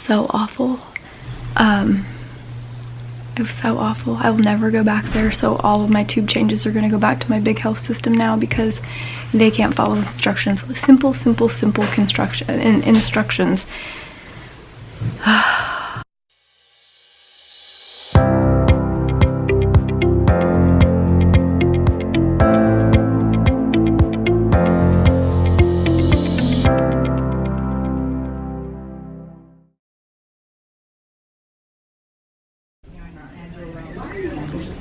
so awful. It was so awful. I will never go back there, so all of my tube changes are going to go back to my big health system now because they can't follow instructions. Simple construction and instructions.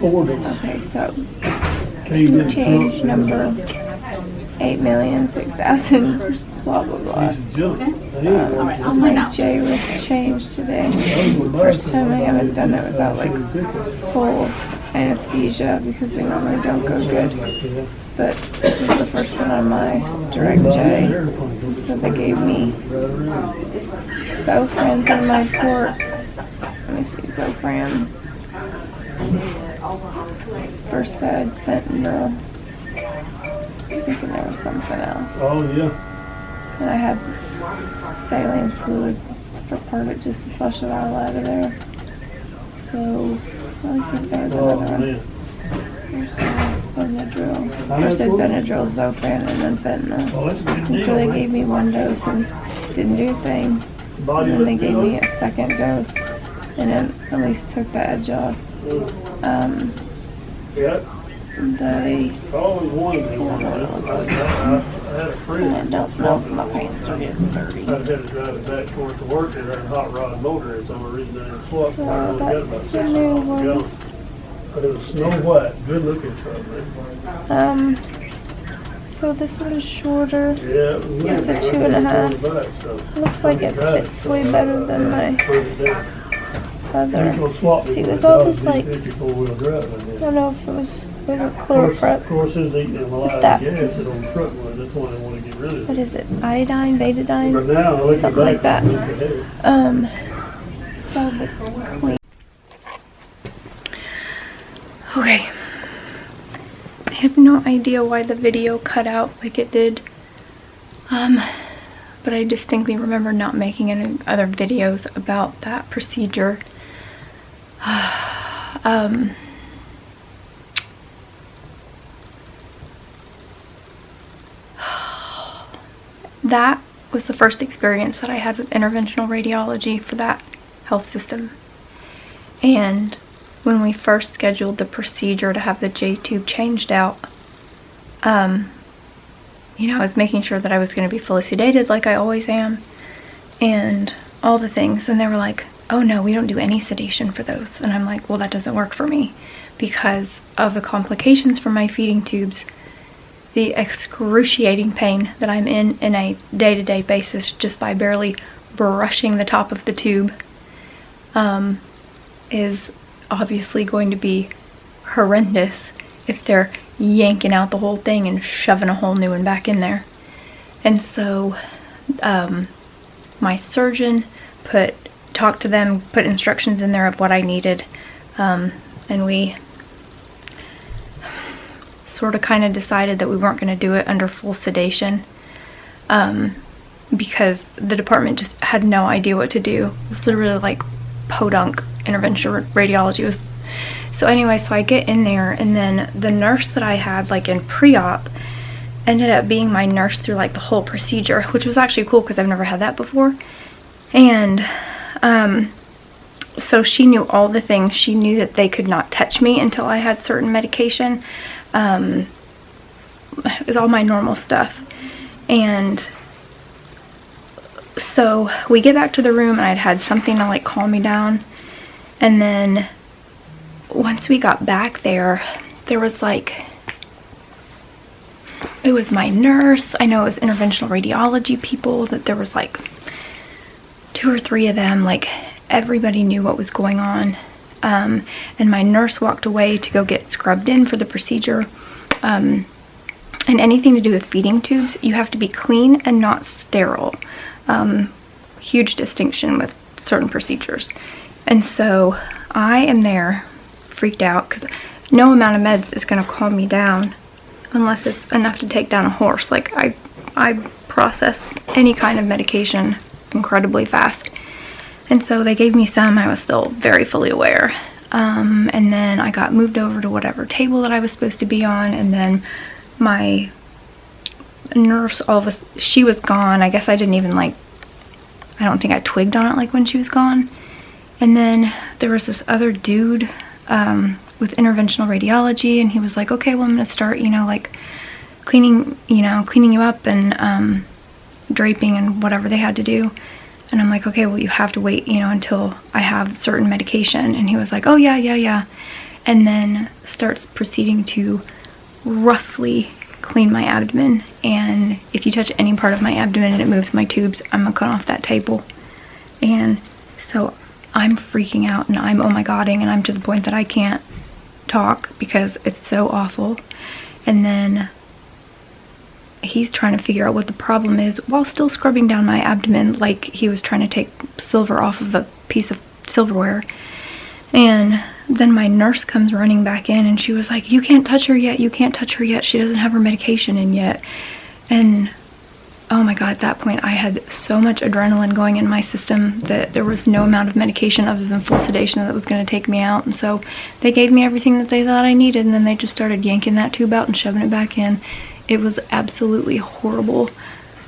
Okay, so tube change number 8,006,000 blah blah blah. So my J was changed today. First time I haven't done it without like full anesthesia because they normally don't go good. But this was the first one on my direct J. So they gave me Zofran for my port. Let me see, Zofran. First said fentanyl. I was thinking there was something else. Oh yeah. And I had saline fluid for part of it just to flush it all out of there. So let me see if there's another one. There's Benadryl. First said Benadryl, Zofran, and then fentanyl. Oh, that's a good And deal. so they gave me one dose and didn't do a thing. And then they gave me a second dose and then at least took the edge off. Yeah. They, Always wanted to. I had a friend. I don't know if my pants are getting dirty. I had to drive it back towards to work and had a hot rod motor. It's on the reason I didn't swap. So I only got about that's 6 the new miles to one. go. But it was Snow White. Good looking truck, man. So this one is shorter. Yeah. It's a 2.5. Looks like it fits way better than my other. See, there's all this like, I don't know if it was chloroprep. Of course, it's eating a lot of that. gas that on truck was. That's why they want to get rid of it. What is it? Iodine, betadine? But now, look Something like that. So the clean. Okay. I have no idea why the video cut out like it did. But I distinctly remember not making any other videos about that procedure. That was the first experience that I had with interventional radiology for that health system. And when we first scheduled the procedure to have the J-tube changed out, you know, I was making sure that I was going to be fully sedated like I always am and all the things, and they were like, oh no, we don't do any sedation for those. And I'm like, well, that doesn't work for me because of the complications from my feeding tubes. The excruciating pain that I'm in a day-to-day basis just by barely brushing the top of the tube is obviously going to be horrendous if they're yanking out the whole thing and shoving a whole new one back in there. And so my surgeon talked to them, put instructions in there of what I needed, and we sort of kind of decided that we weren't going to do it under full sedation because the department just had no idea what to do. It was literally like podunk interventional radiology. So anyway, so I get in there, and then the nurse that I had like in pre-op ended up being my nurse through like the whole procedure, which was actually cool because I've never had that before. And so she knew all the things. She knew that they could not touch me until I had certain medication. It was all my normal stuff. And so we get back to the room, and I'd had something to like calm me down. And then once we got back there, there was like, it was my nurse, I know it was interventional radiology people, that there was like 2 or 3 of them, like everybody knew what was going on. And my nurse walked away to go get scrubbed in for the procedure. And anything to do with feeding tubes, you have to be clean and not sterile. Huge distinction with certain procedures. And so I am there freaked out because no amount of meds is going to calm me down unless it's enough to take down a horse. Like I process any kind of medication incredibly fast. And so they gave me some. I was still very fully aware. And then I got moved over to whatever table that I was supposed to be on, and then my nurse, she was gone. I guess I didn't even I don't think I twigged on it when she was gone. And then there was this other dude with interventional radiology, and he was like, okay, well, I'm gonna start, cleaning you up and draping and whatever they had to do. And I'm like, okay, well, you have to wait, until I have certain medication. And he was like, oh, yeah. And then starts proceeding to roughly clean my abdomen. And if you touch any part of my abdomen and it moves my tubes, I'm gonna cut off that table. And so I'm freaking out, and I'm oh my godding, and I'm to the point that I can't talk because it's so awful. And then he's trying to figure out what the problem is while still scrubbing down my abdomen like he was trying to take silver off of a piece of silverware. And then my nurse comes running back in, and she was like, you can't touch her yet, she doesn't have her medication in yet. And oh my god, at that point I had so much adrenaline going in my system that there was no amount of medication other than full sedation that was going to take me out. And so they gave me everything that they thought I needed, and then they just started yanking that tube out and shoving it back in. It was absolutely horrible.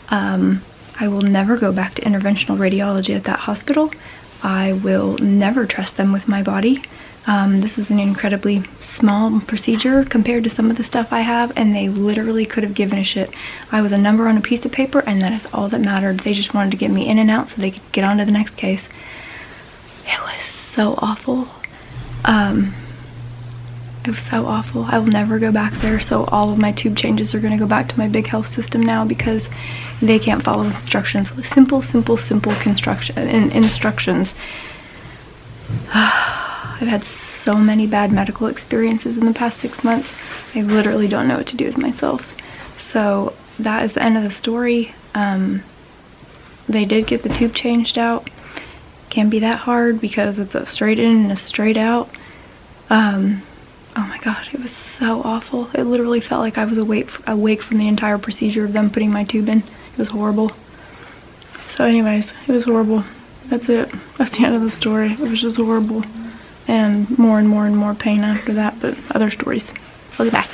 I will never go back to interventional radiology at that hospital. I will never trust them with my body. This was an incredibly small procedure compared to some of the stuff I have, and they literally could have given a shit. I was a number on a piece of paper, and that is all that mattered. They just wanted to get me in and out so they could get on to the next case. It was so awful. It was so awful. I will never go back there, so all of my tube changes are going to go back to my big health system now because they can't follow instructions. Simple instructions. I've had so many bad medical experiences in the past 6 months. I literally don't know what to do with myself. So that is the end of the story. They did get the tube changed out. Can't be that hard because it's a straight in and a straight out. Oh my god, it was so awful. It literally felt like I was awake from the entire procedure of them putting my tube in. It was horrible. So anyways, it was horrible. That's it. That's the end of the story. It was just horrible. And more pain after that, but other stories. I'll get back.